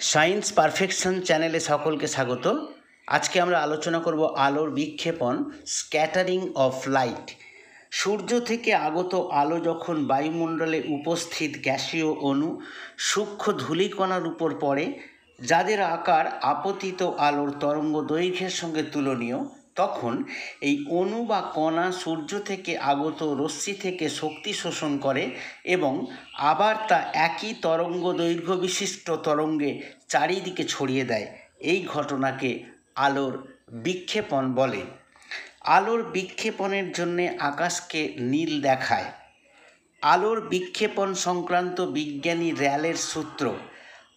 Science perfection চ্যানেলে সকলকে স্বাগত। আজকে আমরা আলোচনা করব আলোর বিক্ষেপণ, স্ক্যাটারিং অফ লাইট। সূর্য থেকে আগত আলো যখন বায়ুমণ্ডলে উপস্থিত গ্যাসীয় অণু সূক্ষ্ম ধূলিকণার উপর পড়ে, যাদের আকার আপতিত আলোর তরঙ্গ দৈর্ঘ্যের সঙ্গে তুলনীয়, তখন এই অণু বা কণা সূর্য থেকে আগত রশ্মি থেকে শক্তি শোষণ করে এবং আবার তা একই তরঙ্গ দৈর্ঘ্য বিশিষ্ট তরঙ্গে চারিদিকে ছড়িয়ে দেয়। এই ঘটনাকে আলোর বিক্ষেপণ বলে। আলোর বিক্ষেপণের জন্যে আকাশকে নীল দেখায়। আলোর বিক্ষেপণ সংক্রান্ত বিজ্ঞানী র্যালের সূত্র: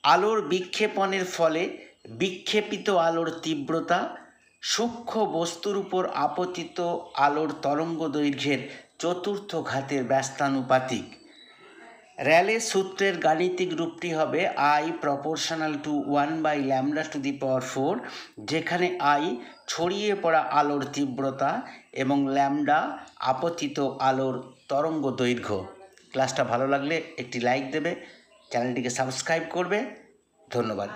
আলোর বিক্ষেপণের ফলে বিক্ষেপিত আলোর তীব্রতা সূক্ষ্ম বস্তুর উপর আপতিত আলোর তরঙ্গ দৈর্ঘ্যের চতুর্থ ঘাতের ব্যস্তানুপাতিক। র্যালের সূত্রের গাণিতিক রূপটি হবে I প্রপোর্শনাল টু 1/λ⁴, যেখানে I ছড়িয়ে পড়া আলোর তীব্রতা এবং ল্যামডা আপতিত আলোর তরঙ্গ দৈর্ঘ্য। ক্লাসটা ভালো লাগলে একটি লাইক দেবে, চ্যানেলটিকে সাবস্ক্রাইব করবে। ধন্যবাদ।